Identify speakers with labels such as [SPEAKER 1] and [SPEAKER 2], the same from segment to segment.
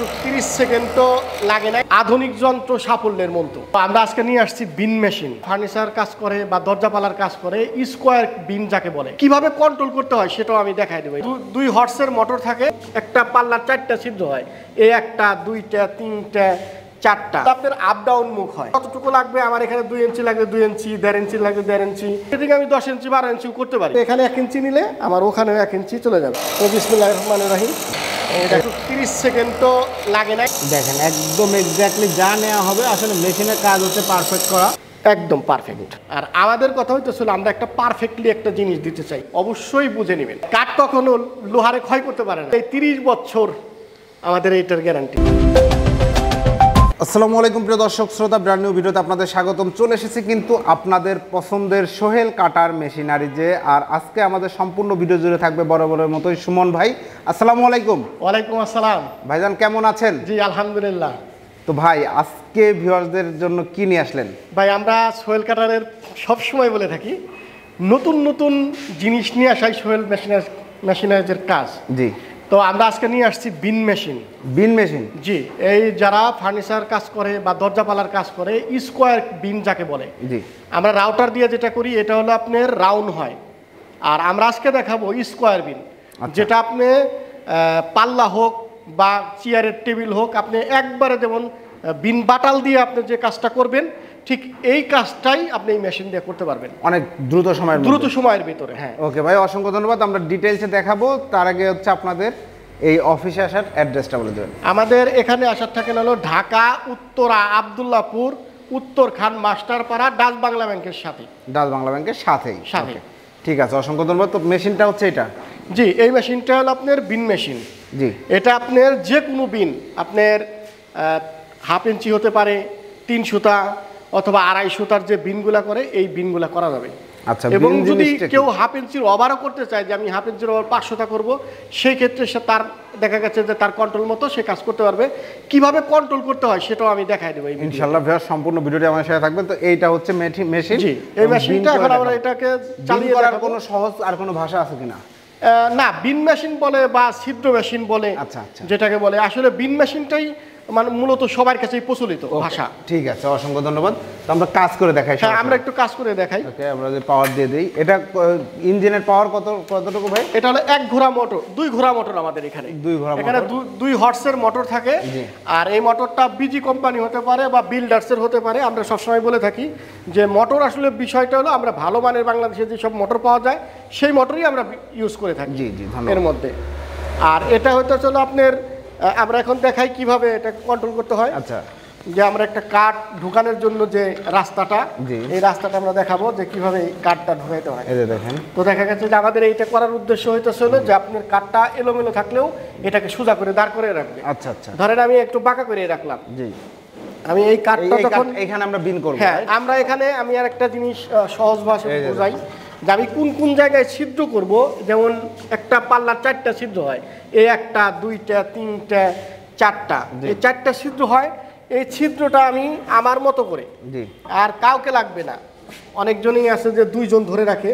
[SPEAKER 1] 30 সেকেন্ডও লাগে না, আধুনিক যন্ত্র সাফল্যের মন্ত্র। আমরা আজকে নিয়ে আসছি বিন মেশিন। ফার্নিচার কাজ করে বা দরজাপালার কাজ করে, স্কোয়ার বিন যাকে বলে, কিভাবে কন্ট্রোল করতে হয় সেটাও আমি দেখাই দেবো। 2 হর্সের মোটর থাকে, একটা পাল্লার 4টা ছিদ্র হয়, এই 1টা 2টা 3টা 4টা আপনার আপ ডাউন মুখ হয়। কতটুকু লাগবে আমার এখানে 2 ইঞ্চি লাগবে 2 ইঞ্চি, 1.5 ইঞ্চি লাগবে 1.5 ইঞ্চি, এদিকে আমি 10 ইঞ্চি 12 ইঞ্চি করতে পারি। এখানে 1 ইঞ্চি নিলে আমার ওখানে 1 ইঞ্চি চলে যাবে। তো বিসমিল্লাহির রহমানির রহিম। 30 সেকেন্ডও লাগে না,
[SPEAKER 2] দেখেন একদম এক্স্যাক্টলি যা নেওয়া হবে। আসলে মেশিনের কাজ হচ্ছে পারফেক্ট করা,
[SPEAKER 1] একদম পারফেক্ট। আর আমাদের কথা হইতেছিল আমরা একটা পারফেক্টলি একটা জিনিস দিতে চাই, অবশ্যই বুঝে নেবেন। কাঠ কখনো লোহারে ক্ষয় করতে পারে না। এই 30 বছর আমাদের এইটার গ্যারান্টি।
[SPEAKER 2] আসসালামু আলাইকুম প্রিয় দর্শক শ্রোতা, ব্র্যান্ড নিউ ভিডিওতে আপনাদের স্বাগতম। চলে এসেছি কিন্তু আপনাদের পছন্দের সোহেল কাটার মেশিনারিজে। আর আজকে আমাদের সম্পূর্ণ ভিডিও জুড়ে থাকবে বরাবরের মতোই সুমন ভাই। আসসালামু আলাইকুম।
[SPEAKER 1] ওয়ালাইকুম আসসালাম
[SPEAKER 2] ভাইজান, কেমন আছেন?
[SPEAKER 1] জি আলহামদুলিল্লাহ।
[SPEAKER 2] তো ভাই, আজকে ভিউয়ারদের জন্য কি নিয়ে আসলেন?
[SPEAKER 1] ভাই আমরা সোহেল কাটারের সবসময় বলে থাকি নতুন নতুন জিনিস নিয়ে আসাই সোহেল মেশিনারিজের কাজ।
[SPEAKER 2] জি,
[SPEAKER 1] তো আমরা আজকে নিয়ে আসছি বিন মেশিন।
[SPEAKER 2] বিন মেশিন?
[SPEAKER 1] জি, এই যারা ফার্নিচার কাজ করে বা দরজাপালার কাজ করে, স্কোয়ার বিন যাকে বলে।
[SPEAKER 2] জি,
[SPEAKER 1] আমরা রাউটার দিয়ে যেটা করি এটা হলো আপনার রাউন্ড হয়, আর আমরা আজকে দেখাবো স্কোয়ার বিন, যেটা আপনি পাল্লা হোক বা চেয়ারের টেবিল হোক, আপনি একবারে যেমন বিন বাটাল দিয়ে আপনি যে কাজটা করবেন, ঠিক এই কাজটাই আপনি এই মেশিন দিয়ে করতে পারবেন
[SPEAKER 2] অনেক দ্রুত সময়ের
[SPEAKER 1] ভিতরে। হ্যাঁ,
[SPEAKER 2] ওকে ভাই, অসংখ্য ধন্যবাদ। আমরা ডিটেইলসে দেখাবো, তার আগে হচ্ছে আপনাদের এই অফিসে আসার অ্যাড্রেসটা বলে দেবেন।
[SPEAKER 1] আমাদের এখানে আসার থাকেন হলো ঢাকা উত্তরা আব্দুল্লাহপুর, উত্তরখান মাস্টারপাড়া, ডাচ বাংলা ব্যাংকের সাথে।
[SPEAKER 2] ডাচ বাংলা ব্যাংকের সাথেই?
[SPEAKER 1] সাথে।
[SPEAKER 2] ঠিক আছে, অসংখ্য ধন্যবাদ। তো মেশিনটা হচ্ছে এটা?
[SPEAKER 1] জি, এই মেশিনটা হলো আপনার বিন মেশিন।
[SPEAKER 2] জি, এটা
[SPEAKER 1] আপনার যে কোনো বিন, আপনার 1/2 ইঞ্চি হতে পারে, 3 সুতা অথবা 2.5 সুতার যে বিনগুলা করে, এই বিনগুলা করা যাবে।
[SPEAKER 2] আচ্ছা,
[SPEAKER 1] এবং যদি কেউ 1/2 ইঞ্চির ওভারও করতে চায়, যে আমি 1/2 ইঞ্চির ওভার 5 সুতা করবো, সেই ক্ষেত্রে সে তার দেখা গেছে যে তার কন্ট্রোল মতো সে কাজ করতে পারবে। কিভাবে কন্ট্রোল করতে হয় সেটাও আমি দেখাই দেবো
[SPEAKER 2] ইনশাআল্লাহ। ভাই সম্পূর্ণ ভিডিওটি আমার সাথে থাকবেন। তো এইটা হচ্ছে মেশিন।
[SPEAKER 1] জি, এই মেশিনটা এখন আমরা এটাকে চালিয়ে
[SPEAKER 2] করার কোনো সহজ আর কোনো ভাষা আছে কিনা?
[SPEAKER 1] না, বিন মেশিন বলে বা ছিদ্র মেশিন বলে,
[SPEAKER 2] আচ্ছা আচ্ছা,
[SPEAKER 1] যেটাকে বলে আসলে বিন মেশিনটাই মানে মূলত সবার কাছেই প্রচলিত ভাষা।
[SPEAKER 2] ঠিক আছে, অসংখ্য ধন্যবাদ। তো আমরা কাজ করে দেখাই।
[SPEAKER 1] হ্যাঁ, আমরা একটু কাজ করে দেখাই।
[SPEAKER 2] ওকে, আমরা যে পাওয়ার দিয়ে দেই। এটা ইঞ্জিনের পাওয়ার কতটুকু ভাই?
[SPEAKER 1] এটা হলো 1 ঘোড়া মোটর, 2 ঘোড়া মোটর আমাদের এখানে।
[SPEAKER 2] 2 ঘোড়া মোটর?
[SPEAKER 1] এখানে 2 হর্সের মোটর থাকে। আর এই মোটরটা বিজি কোম্পানি হতে পারে বা বিল্ডার্সের হতে পারে। আমরা সবসময় বলে থাকি যে মোটর আসলে বিষয়টা হলো আমরা ভালো মানের বাংলাদেশে যেসব মোটর পাওয়া যায় সেই মোটরই আমরা ইউজ করে থাকি।
[SPEAKER 2] জি জি,
[SPEAKER 1] এর মধ্যে। আর এটা হয়তো চলো আপনার আমরা এখন দেখাই কিভাবে এটা কন্ট্রোল করতে হয়।
[SPEAKER 2] আচ্ছা,
[SPEAKER 1] যে আমরা একটা কাঠ ঢুকানোর জন্য যে রাস্তাটা, এই রাস্তাটা আমরা দেখাবো যে কিভাবে এই কাঠটা ঢুকাইতে হয়।
[SPEAKER 2] এই যে দেখেন।
[SPEAKER 1] তো দেখা গেছে যে আমাদের এইটা করার উদ্দেশ্য হইতেছে হলো যে আপনার কাঠটা এলোমেলো থাকলেও এটাকে সোজা করে দাঁড় করে রাখবে।
[SPEAKER 2] আচ্ছা আচ্ছা,
[SPEAKER 1] ধরেন আমি একটু বাঁকা করে রাখলাম।
[SPEAKER 2] জি,
[SPEAKER 1] আমি এই কাঠটা যখন
[SPEAKER 2] এখানে আমরা বিন করব।
[SPEAKER 1] হ্যাঁ, আমরা এখানে আমি আর একটা জিনিস সহজ ভাষায় বোঝাই যে আমি কোন কোন জায়গায় ছিদ্র করব। যেমন একটা পাল্লার 4টা ছিদ্র হয়, এই 1টা 2টা 3টা 4টা, এই 4টা ছিদ্র হয়। এই ছিদ্রটা আমি আমার মতো করে, আর কাউকে লাগবে না। অনেকজনই আছে যে 2 জন ধরে রাখে।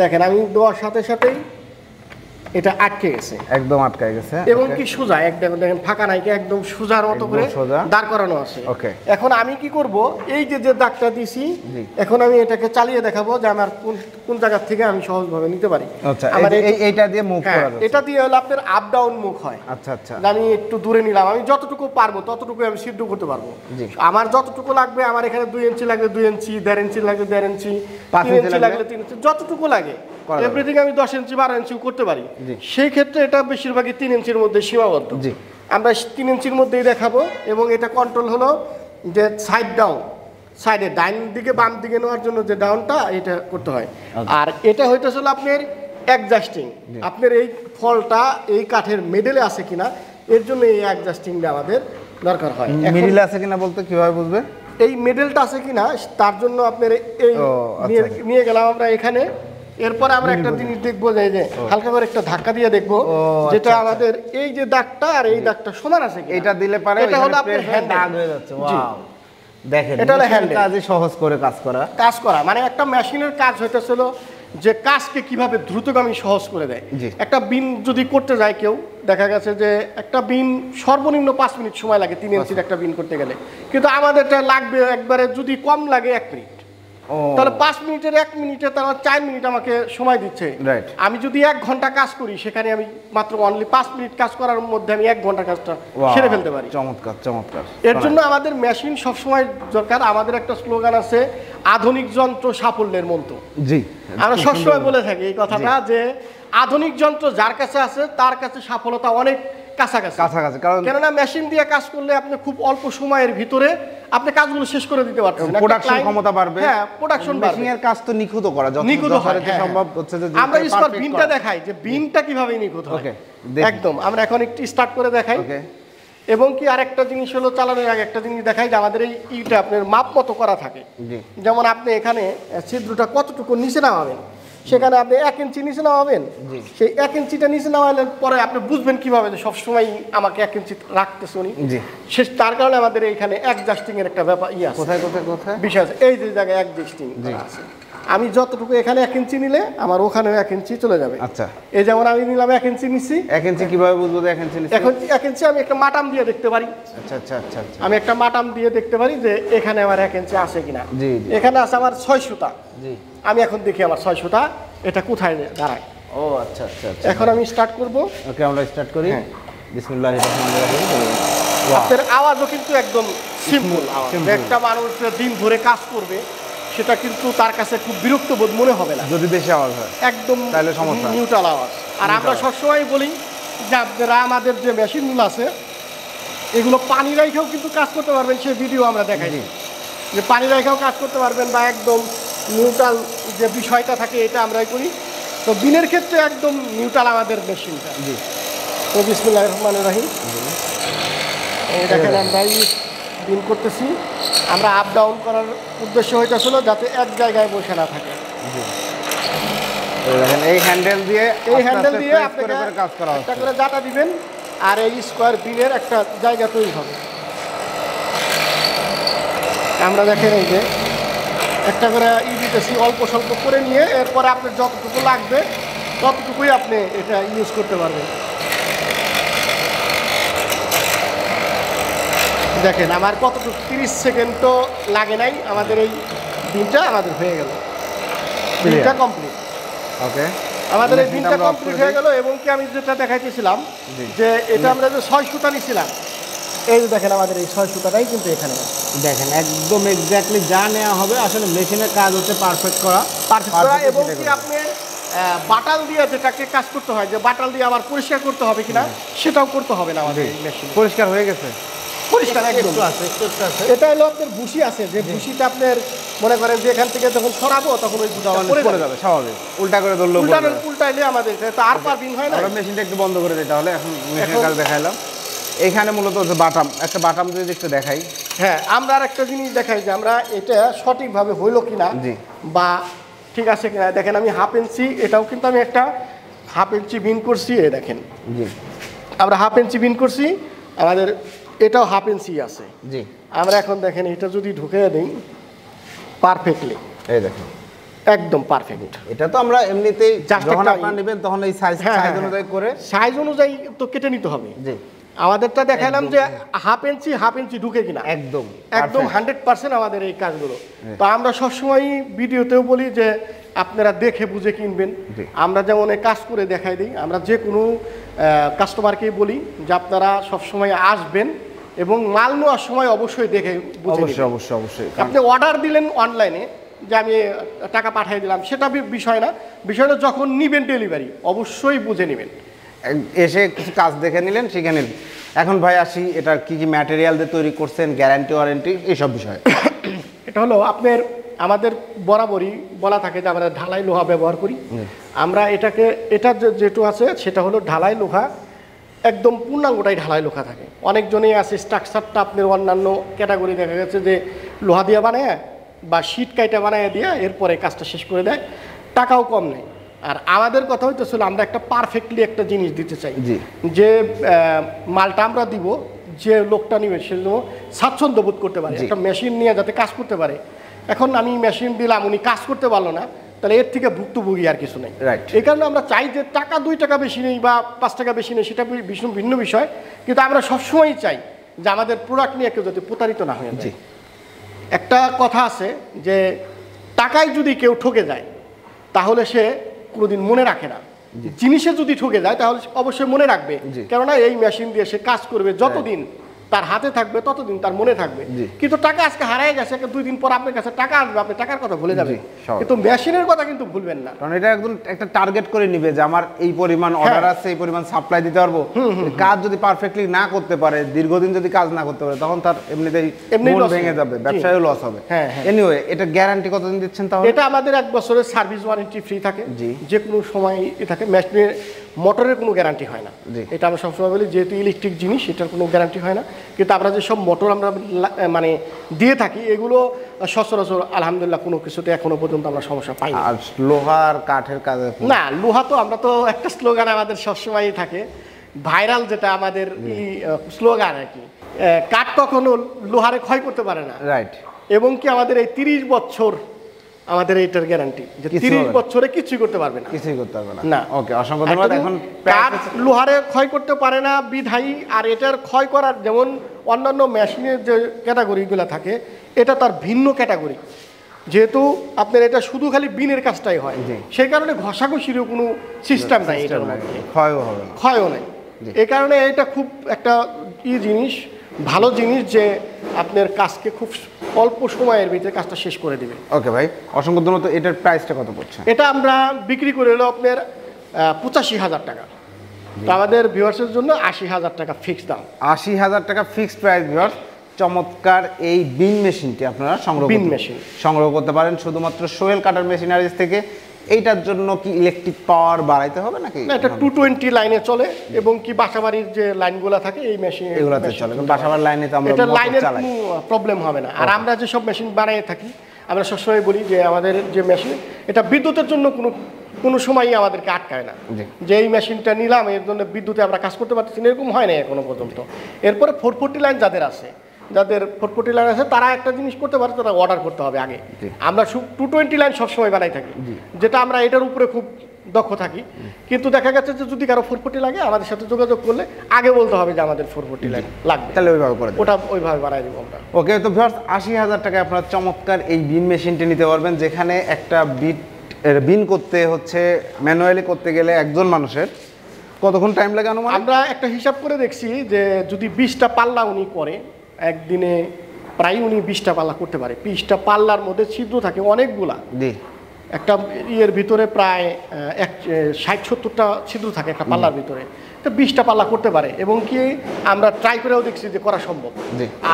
[SPEAKER 1] দেখেন আমি দেওয়ার সাথে সাথেই এটা আটকে গেছে,
[SPEAKER 2] একদম আটকে গেছে।
[SPEAKER 1] এবং কি সোজা একদম দেখেন ফাঁকা নাই, একদম সোজার মতো করে দাঁড় করানো আছে। এখন আমি কি করব, এই যে দাগটা দিছি, এখন আমি এটাকে চালিয়ে দেখাবো যে আমার কোন জায়গা থেকে আমি সহজভাবে নিতে পারি।
[SPEAKER 2] আচ্ছা, এইটা দিয়ে মুভ করা যাবে।
[SPEAKER 1] এটা দিয়ে হলো আপনার আপ ডাউন মুভ হয়।
[SPEAKER 2] আচ্ছা আচ্ছা,
[SPEAKER 1] আমি একটু দূরে নিলাম, আমি যতটুকু পারবো ততটুকু আমি ছিদ্র করতে পারবো। আমার যতটুকু লাগবে, আমার এখানে 2 ইঞ্চি লাগবে 2 ইঞ্চি, 1.5 ইঞ্চি লাগবে 1.5 ইঞ্চি, 3 ইঞ্চি লাগলে 3 ইঞ্চি, যতটুকু লাগে এভরিথিং আমি 10 ইঞ্চি 12 ইঞ্চি করতে পারি। সেই ক্ষেত্রে এটা বেশিরভাগই 3 ইঞ্চির মধ্যে সীমাবদ্ধ। আমরা 3 ইঞ্চির মধ্যেই দেখাবো। এবং এটা কন্ট্রোল হলো যে সাইড ডাউন, সাইডে ডাইন দিকে বাম দিকে নেওয়ার জন্য যে ডাউনটা এটা করতে হয়। আর এটা হইতেছে আপনার অ্যাডজাস্টিং, আপনার এই ফলটা এই কাঠের মিডলে আছে কিনা এর জন্য এই অ্যাডজাস্টিংটা আমাদের দরকার হয়।
[SPEAKER 2] মিডলে আছে কিনা বলতে কিভাবে বুঝবে?
[SPEAKER 1] এই মিডলটা আছে কিনা তার জন্য আপনার এই নিয়ে গেলাম আমরা এখানে। এরপরে আমরা একটা জিনিস দেখবো যে হালকা করে একটা ধাক্কা দিয়ে দেখবো যেটা আমাদের এই যে দাগটা আর এই দাগটা সমান আছে।
[SPEAKER 2] এটা দিলে পারে
[SPEAKER 1] এটা হলো আপনার হ্যান্ড দাগ হয়ে যাচ্ছে। ওয়াও, দেখেন এটা হলো হ্যান্ড কাজে সহজ করে কাজ করা মানে একটা মেশিনের কাজ হইতেছিল যে কাজকে কিভাবে দ্রুতগামী সহজ করে দেয়।
[SPEAKER 2] জি।
[SPEAKER 1] একটা বিন যদি করতে যায় কেউ, দেখা গেছে যে একটা বিন সর্বনিম্ন 5 মিনিট সময় লাগে 3 ইঞ্চির একটা বিন করতে গেলে, কিন্তু আমাদেরটা লাগবে একবারে যদি কম লাগে 1 মিনিট। তাহলে 5 মিনিটের 1 মিনিটে তারা 4 মিনিট আমাকে সময় দিচ্ছে।
[SPEAKER 2] রাইট।
[SPEAKER 1] আমি যদি 1 ঘন্টা কাজ করি, সেখানে আমি মাত্র অনলি 5 মিনিট কাজ করার মধ্যে আমি 1 ঘন্টা কাজটা সেরে ফেলতে পারি।
[SPEAKER 2] চমৎকার চমৎকার।
[SPEAKER 1] এর জন্য আমাদের মেশিন সবসময় দরকার। আমাদের একটা স্লোগান আছে, আধুনিক যন্ত্র সাফল্যের মন্ত্র।
[SPEAKER 2] জি,
[SPEAKER 1] আমরা সবসময় বলে থাকি এই কথাটা, যে আধুনিক যন্ত্র যার কাছে আছে তার কাছে সফলতা অনেক কাছাকাছি।
[SPEAKER 2] কারণ
[SPEAKER 1] কেননা মেশিন দিয়ে কাজ করলে আপনি খুব অল্প সময়ের ভিতরে আপনি কাজগুলো শেষ করে দিতে পারছেন,
[SPEAKER 2] প্রোডাকশন ক্ষমতা বাড়বে।
[SPEAKER 1] হ্যাঁ, প্রোডাকশন বাড়বে।
[SPEAKER 2] মেশিনের কাজ তো নিখুঁত করা
[SPEAKER 1] নিখুঁত হয়, হ্যাঁ,
[SPEAKER 2] সম্ভব হচ্ছে যে
[SPEAKER 1] আমরা স্কোয়ার বিনটা দেখাই যে বিনটা কিভাবে নিখুঁত হয়।
[SPEAKER 2] ওকে,
[SPEAKER 1] একদম আমরা এখন একটু স্টার্ট করে দেখাই।
[SPEAKER 2] ওকে।
[SPEAKER 1] এবং কি আরেকটা জিনিস হলো, চালানোর আগে একটা জিনিস দেখাই যে আমাদের এই ইটা আপনার মাপ মতো করা থাকে।
[SPEAKER 2] জি।
[SPEAKER 1] যেমন আপনি এখানে ছিদ্রটা কতটুকু নিচে নামাবেন, সেখানে আপনি 1 ইঞ্চি নিচে নামাবেন। সেই 1 ইঞ্চিটা নিচে নামালে পরে আপনি বুঝবেন কিভাবে যে সবসময় আমাকে 1 ইঞ্চি রাখতেছে উনি।
[SPEAKER 2] জি।
[SPEAKER 1] শেষ তার কারণে আমাদের এইখানে অ্যাডজাস্টিং এর একটা ব্যাপার আছে।
[SPEAKER 2] কোথায় কোথায় কোথায়
[SPEAKER 1] বিষয় আছে, এই যে জায়গায় অ্যাডজাস্টিং আছে। আমি যতটুকু এখানে 1 ইঞ্চি নিলে আমার ওখানেও 1 ইঞ্চি চলে যাবে।
[SPEAKER 2] আচ্ছা।
[SPEAKER 1] এই যেমন আমি নিলাম 1 ইঞ্চি নিচ্ছি,
[SPEAKER 2] 1 ইঞ্চি কিভাবে বুঝবো যে 1 ইঞ্চি নিচে?
[SPEAKER 1] এখন 1 ইঞ্চি আমি একটা মাটাম দিয়ে দেখতে পারি।
[SPEAKER 2] আচ্ছা আচ্ছা আচ্ছা আচ্ছা।
[SPEAKER 1] আমি একটা মাটাম দিয়ে দেখতে পারি যে এখানে আমার 1 ইঞ্চি আছে কিনা।
[SPEAKER 2] জি।
[SPEAKER 1] এখানে আছে আমার 6 সুতা।
[SPEAKER 2] জি।
[SPEAKER 1] আমি এখন দেখি আমার 6 সুতা এটা কোথায় দাঁড়ায়।
[SPEAKER 2] ও আচ্ছা আচ্ছা আচ্ছা।
[SPEAKER 1] এখন আমি স্টার্ট করব।
[SPEAKER 2] ওকে, আমরা স্টার্ট করি।
[SPEAKER 1] হ্যাঁ।
[SPEAKER 2] বিসমিল্লাহির রহমানির রহিম।
[SPEAKER 1] আপনার আওয়াজও কিন্তু একদম সিম্পল আওয়াজ।
[SPEAKER 2] Simple।
[SPEAKER 1] একটা মানুষ দিন ধরে কাজ করবে, সেটা কিন্তু তার কাছে খুব বিরক্ত বোধ মনে হবে না।
[SPEAKER 2] যদি বেশি আওয়াজ হয়
[SPEAKER 1] একদম
[SPEAKER 2] তাহলে সমস্যা।
[SPEAKER 1] নিউট্রাল আওয়াজ। আর আমরা সবসময় বলি যে আপনারা আমাদের যে মেশিনগুলো আছে এগুলো পানি রাইখাও কিন্তু কাজ করতে পারবেন। সেই ভিডিও আমরা দেখাই যে পানি রাইখাও কাজ করতে পারবেন, বা একদম নিউট্রাল যে বিষয়টা থাকে এটা আমরাই করি। তো বিনের ক্ষেত্রে একদম নিউট্রাল আমাদের মেশিনটা।
[SPEAKER 2] জি।
[SPEAKER 1] তো বিসমিল্লাহির রহমানির রহিম। এই দেখেন আমরা বিন করতেছি। আমরা আপ ডাউন করার উদ্দেশ্য হইতেছিল যাতে এক জায়গায় বসে না থাকে।
[SPEAKER 2] দেখেন এই হ্যান্ডেল দিয়ে
[SPEAKER 1] আপনাকে
[SPEAKER 2] কাজ করা
[SPEAKER 1] একটা করে জাটা দিবেন, আর এই স্কোয়ার বিনের একটা জায়গা তৈরি হবে। আমরা দেখেন এই যে একটা করে দিতেছি, অল্প স্বল্প করে নিয়ে এরপরে আপনার যতটুকু লাগবে ততটুকুই আপনি এটা ইউজ করতে পারবেন। দেখেন আমার কতটুকু 30 সেকেন্ডও লাগে নাই, আমাদের এই দিনটা আমাদের হয়ে গেল। দিনটা কমপ্লিট।
[SPEAKER 2] ওকে,
[SPEAKER 1] আমাদের এই দিনটা কমপ্লিট হয়ে গেল। এবং কি আমি যেটা দেখাইতেছিলাম যে এটা আমরা যে 6 সুতা নিছিলাম, এই যে দেখেন আমাদের এই 6 সুতাটাই কিন্তু এখানে
[SPEAKER 2] দেখেন একদম এক্স্যাক্টলি যা নেওয়া হবে। আসলে মেশিনের কাজ হচ্ছে পারফেক্ট করা।
[SPEAKER 1] এবং কি আপনি বাটাল দিয়ে যেটাকে কাজ করতে হয়, যে বাটাল দিয়ে আবার পরিষ্কার করতে হবে কিনা সেটাও করতে হবে না। আমাদের মেশিন
[SPEAKER 2] পরিষ্কার হয়ে গেছে,
[SPEAKER 1] পরিষ্কার একদম আছে। এটা হলো আপনার ভুসি আছে, যে ভুসিটা আপনার মনে করেন যে এখান থেকে যখন সরাবো তখন ওই ভুসিটা
[SPEAKER 2] পড়ে যাবে স্বাভাবিক। উল্টা করে ধরলেও
[SPEAKER 1] উল্টাইলে আমাদের তো আর পারবিন হয় না।
[SPEAKER 2] আমরা মেশিনটা একটু বন্ধ করে দিই তাহলে। এখন মেশিনের কাজ দেখাইলাম। এখানে মূলত হচ্ছে বাটাম, একটা বাটাম যদি একটু দেখাই।
[SPEAKER 1] হ্যাঁ, আমরা আর একটা জিনিস দেখাই যে আমরা এটা সঠিকভাবে হইলো কিনা বা ঠিক আছে কিনা। দেখেন আমি 1/2 ইঞ্চি, এটাও কিন্তু আমি একটা 1/2 ইঞ্চি বিন করছি। এই দেখেন
[SPEAKER 2] জি,
[SPEAKER 1] আমরা 1/2 ইঞ্চি বিন করছি, আমাদের এটাও 1/2 ইঞ্চি আছে।
[SPEAKER 2] জি।
[SPEAKER 1] আমরা এখন দেখেন এটা যদি ঢুকে দিই পারফেক্টলি,
[SPEAKER 2] এই দেখেন
[SPEAKER 1] একদম পারফেক্ট।
[SPEAKER 2] এটা তো আমরা এমনিতেই যখন আপনারা নেবেন তখন এই সাইজ অনুযায়ী করে
[SPEAKER 1] সাইজ অনুযায়ী তো কেটে নিতে হবে।
[SPEAKER 2] জি।
[SPEAKER 1] আমাদেরটা দেখালাম যে 1/2 ইঞ্চি ঢুকে কিনা।
[SPEAKER 2] একদম
[SPEAKER 1] 100% আমাদের এই কাজগুলো। তো আমরা সবসময় ভিডিওতেও বলি যে আপনারা দেখে বুঝে কিনবেন। আমরা যেমন এই কাজ করে দেখাই দিই, আমরা যে কোনো কাস্টমারকেই বলি যে আপনারা সবসময় আসবেন এবং মাল নেওয়ার সময় অবশ্যই দেখে বুঝে নেবেন।
[SPEAKER 2] অবশ্যই অবশ্যই।
[SPEAKER 1] আপনি অর্ডার দিলেন অনলাইনে যে আমি টাকা পাঠিয়ে দিলাম, সেটা বিষয় না। বিষয়টা যখন নিবেন ডেলিভারি অবশ্যই বুঝে নেবেন।
[SPEAKER 2] এসে কিছু কাজ দেখে নিলেন, শিখে নিলেন। এখন ভাই আসি, এটা কি কি ম্যাটেরিয়াল দিয়ে তৈরি করছেন, গ্যারান্টি ওয়ারেন্টি এইসব বিষয়।
[SPEAKER 1] এটা হলো আপনার আমাদের বরাবরই বলা থাকে যে আমরা ঢালাই লোহা ব্যবহার করি। আমরা এটা যেটু আছে সেটা হলো ঢালাই লোহা, একদম পূর্ণাঙ্গটাই ঢালাই লোহা থাকে। অনেকজনেই আছে স্ট্রাকচারটা আপনার অন্যান্য ক্যাটাগরি দেখা গেছে যে লোহা দিয়ে বানায় বা শীট কাইটা বানায় দিয়ে এরপরে কাজটা শেষ করে দেয়, টাকাও কম নেয়। আর আমাদের কথা হইতেছিল আমরা একটা পারফেক্টলি একটা জিনিস দিতে চাই, যে মালটা আমরা দিব, যে লোকটা নিবে সে যেন স্বাচ্ছন্দ্য বোধ করতে পারে, একটা মেশিন নিয়ে যাতে কাজ করতে পারে। এখন আমি মেশিন দিলাম, উনি কাজ করতে পারলো না, তাহলে এর থেকে ভুক্তভোগী আর কিছু নেই।
[SPEAKER 2] রাইট।
[SPEAKER 1] এই কারণে আমরা চাই যে টাকা 2 টাকা বেশি নেই বা 5 টাকা বেশি নেই, সেটা ভিন্ন বিষয়, কিন্তু আমরা সবসময়ই চাই যে আমাদের প্রোডাক্ট নিয়ে কেউ যাতে প্রতারিত না হয়ে যায়। একটা কথা আছে যে টাকায় যদি কেউ ঠকে যায় তাহলে সে কোনোদিন মনে রাখে না, জিনিসে যদি ঠকে যায় তাহলে অবশ্যই মনে রাখবে, কেননা এই মেশিন দিয়ে সে কাজ করবে যতদিন তার হাতে থাকবে ততদিন তার মনে থাকবে। কিন্তু টাকা আজকে হারায় গেছে, 2 দিন পর আপনার কাছে টাকা আসবে, আপনি টাকার কথা ভুলে যাবেন, কিন্তু মেশিনের কথা কিন্তু ভুলবেন না।
[SPEAKER 2] কারণ এটা একদম একটা টার্গেট করে নিবে যে আমার এই পরিমাণ অর্ডার আছে, এই পরিমাণ সাপ্লাই দিতে পারবো। কাজ যদি পারফেক্টলি না করতে পারে, দীর্ঘদিন যদি কাজ না করতে পারে, তখন তার এমনিতেই মন ভেঙে যাবে, ব্যবসায়ও লস হবে। এনিওয়ে, এটা গ্যারান্টি কতদিন দিচ্ছেন তাহলে?
[SPEAKER 1] এটা আমাদের 1 বছরের সার্ভিস ওয়ারেন্টি ফ্রি থাকে, যে কোনো সময় থাকে। মেশিনের মোটরের কোনো গ্যারান্টি হয় না, এটা আমরা সবসময় বলি, যেহেতু ইলেকট্রিক জিনিস এটার কোনো গ্যারান্টি হয় না। কিন্তু আমরা যেসব মোটর আমরা মানে দিয়ে থাকি এগুলো সচরাচর আলহামদুলিল্লাহ কোনো কিছুতে এখনো পর্যন্ত আমরা সমস্যা পাই না।
[SPEAKER 2] আর লোহার কাঠের কাজে
[SPEAKER 1] না, লোহা তো আমরা তো একটা স্লোগান আমাদের সবসময়ই থাকে, ভাইরাল যেটা আমাদের স্লোগান আর কি, কাঠ কখনো লোহারে ক্ষয় করতে পারে না।
[SPEAKER 2] রাইট।
[SPEAKER 1] এবং কি আমাদের এই 30 বছর আমাদের এইটার গ্যারান্টি যে 30 বছরে কিছুই করতে পারবে না,
[SPEAKER 2] কিছুই করতে পারবে
[SPEAKER 1] না।
[SPEAKER 2] ওকে, অসংখ্য ধন্যবাদ। এখন
[SPEAKER 1] কাঠ লোহারে ক্ষয় করতে পারে না বিধায়ী, আর এটার ক্ষয় করার যেমন অন্যান্য মেশিনের যে ক্যাটাগরিগুলো থাকে, এটা তার ভিন্ন ক্যাটাগরি, যেহেতু আপনার এটা শুধু খালি বিনের কাজটাই হয়, সেই কারণে ঘষাঘষিরও কোনো সিস্টেম নাই, এটার মধ্যে
[SPEAKER 2] ক্ষয়ও হবে না,
[SPEAKER 1] ক্ষয়ও নাই। এই কারণে এটা খুব একটা জিনিস, ভালো জিনিস যে আপনার কাজকে খুব অল্প সময়ের ভিতরে কাজটা শেষ করে দিবে।
[SPEAKER 2] ওকে ভাই, অসংখ্য ধন্যবাদ। এটার প্রাইসটা কত পড়ছে?
[SPEAKER 1] এটা আমরা বিক্রি করে হলো আপনার 85,000 টাকা। তো আমাদের ভিউয়ার্সের জন্য 80,000 টাকা ফিক্সড দাম।
[SPEAKER 2] 80,000 টাকা ফিক্সড প্রাইস ভিউয়ার্স। চমৎকার এই বিন মেশিনটি আপনারা সংগ্রহ করতে পারেন শুধুমাত্র সোহেল কাটার মেশিনারিজ থেকে। এইটার জন্য কি ইলেকট্রিক পাওয়ার বাড়াইতে হবে নাকি?
[SPEAKER 1] না, এটা 220 লাইনে চলে, এবং কি বাসাবাড়ির যে লাইনগুলো থাকে এই মেশিন
[SPEAKER 2] এগুলাতে চলে, কারণ বাসাবাড়ির লাইনে তো আমরা
[SPEAKER 1] এটা লাইনের কোনো প্রবলেম হবে না। আর আমরা যে সব মেশিন বানাই থাকি, আমরা সবসময় বলি যে আমাদের যে মেশিন এটা বিদ্যুতের জন্য কোনো সময়ই আমাদেরকে আটকায় না, যে এই মেশিনটা নিলাম এর জন্য বিদ্যুতে আমরা কাজ করতে পারতেছি না, এরকম হয় না এখনো পর্যন্ত। এরপরে 440 লাইন যাদের 440 লাইন আছে তারা একটা জিনিস করতে পারে, তারা অর্ডার করতে হবে আগে। আমরা 220 লাইন সবসময় বানাই থাকি, যেটা আমরা এটার উপরে খুব দক্ষ থাকি। কিন্তু দেখা গেছে যে যদি কারো 440 লাগে, আমাদের সাথে যোগাযোগ করলে আগে বলতে হবে যে আমাদের 440 লাইন লাগবে,
[SPEAKER 2] তাহলে ওইভাবে করে
[SPEAKER 1] ওটা ওইভাবে বানাই দেবো আমরা।
[SPEAKER 2] ওকে, তো ভিউয়ার্স 80,000 টাকায় আপনারা চমৎকার এই বিন মেশিনটি নিতে পারবেন, যেখানে একটা বিন করতে হচ্ছে ম্যানুয়ালি করতে গেলে একজন মানুষের কতক্ষণ টাইম লাগে অনুমান?
[SPEAKER 1] আমরা একটা হিসাব করে দেখছি যে যদি 20টা পাল্লা উনি করে একদিনে, প্রায় উনি 20টা পাল্লা করতে পারে। 20টা পাল্লার মধ্যে ছিদ্র থাকে অনেকগুলা, একটা ইয়ের ভিতরে প্রায় 60-70টা ছিদ্র থাকে একটা পাল্লার ভিতরে, তো 20টা পাল্লা করতে পারে। এবং কি আমরা ট্রাই করেও দেখছি যে করা সম্ভব।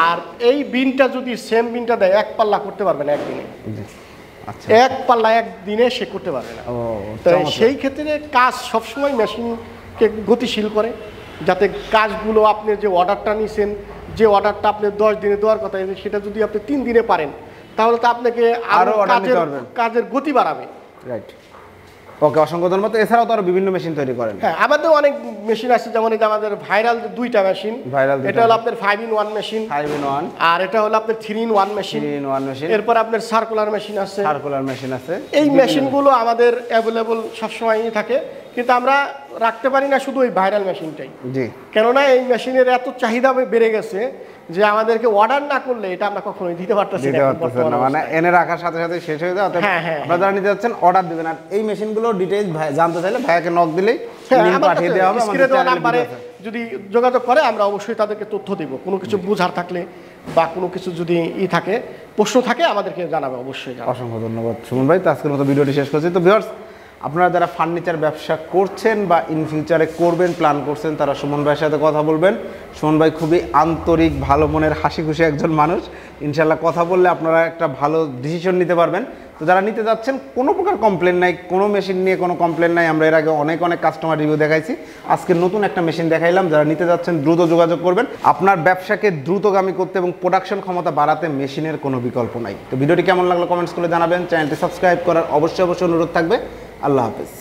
[SPEAKER 1] আর এই বিনটা যদি সেম বিনটা দেয়, 1 পাল্লা করতে পারবে না একদিনে, 1 পাল্লা একদিনে সে করতে পারবে না। তো সেই ক্ষেত্রে কাজ সবসময় মেশিনকে গতিশীল করে, যাতে কাজগুলো আপনি যে অর্ডারটা নিছেন, যে অর্ডারটা আপনি 10 দিনে দেওয়ার কথা, সেটা যদি আপনি 3 দিনে পারেন, তাহলে তো আপনাকে আরো কাজের গতি বাড়াবে।
[SPEAKER 2] রাইট। ওকে, অসংখ্য ধন্যবাদ। এছাড়াও তো আরো বিভিন্ন মেশিন তৈরি করেন?
[SPEAKER 1] হ্যাঁ, আমাদের অনেক মেশিন আছে, যেমন এই যে আমাদের ভাইরাল 2টা মেশিন, এটা হলো আপনার 5-in-1 মেশিন, আর এটা হলো আপনার 3-in-1 মেশিন। এরপর আপনার সার্কুলার মেশিন আছে। এই মেশিনগুলো আমাদের অ্যাভেলেবল সবসময়ই থাকে, কিন্তু আমরা রাখতে পারি না শুধু ওই ভাইরাল মেশিনটাই, কেননা এই মেশিনের এত চাহিদা বেড়ে গেছে যে আমাদেরকে অর্ডার না করলে এটা আমরা কখনোই দিতে পারতেছি না।
[SPEAKER 2] মানে এনে রাখার সাথে সাথে শেষ হয়ে যায়। আপনারা যারা নিতে যাচ্ছেন অর্ডার দিবেন, আর এই মেশিনগুলো ডিটেইলস জানতে চাইলে ভাইয়াকে নক দিলেই লিংক পাঠিয়ে দেওয়া হবে। আমাদের
[SPEAKER 1] নাম্বারে যদি যোগাযোগ করে আমরা অবশ্যই তাদেরকে তথ্য দেব। কোনো কিছু বুঝার থাকলে বা কোনো কিছু যদি থাকে, প্রশ্ন থাকে, আমাদেরকে জানাবে অবশ্যই।
[SPEAKER 2] অসংখ্য ধন্যবাদ সুমন ভাই। তো আজকের মতো ভিডিওটি শেষ করছি। তো ভিউয়ার্স, আপনারা যারা ফার্নিচার ব্যবসা করছেন বা ইন ফিউচারে করবেন, প্ল্যান করছেন, তারা সুমন ভাইয়ের সাথে কথা বলবেন। সুমন ভাই খুবই আন্তরিক, ভালো মনের, হাসি খুশি একজন মানুষ। ইনশাল্লাহ কথা বললে আপনারা একটা ভালো ডিসিশন নিতে পারবেন। তো যারা নিতে যাচ্ছেন, কোনো প্রকার কমপ্লেন নাই, কোনো মেশিন নিয়ে কোনো কমপ্লেন নাই। আমরা এর আগে অনেক কাস্টমার রিভিউ দেখাইছি, আজকে নতুন একটা মেশিন দেখাইলাম। যারা নিতে যাচ্ছেন দ্রুত যোগাযোগ করবেন। আপনার ব্যবসাকে দ্রুতগামী করতে এবং প্রোডাকশন ক্ষমতা বাড়াতে মেশিনের কোনো বিকল্প নাই। তো ভিডিওটি কেমন লাগলো কমেন্টস করে জানাবেন। চ্যানেলটি সাবস্ক্রাইব করার অবশ্যই অনুরোধ থাকবে। আল্লাহ হাফেজ।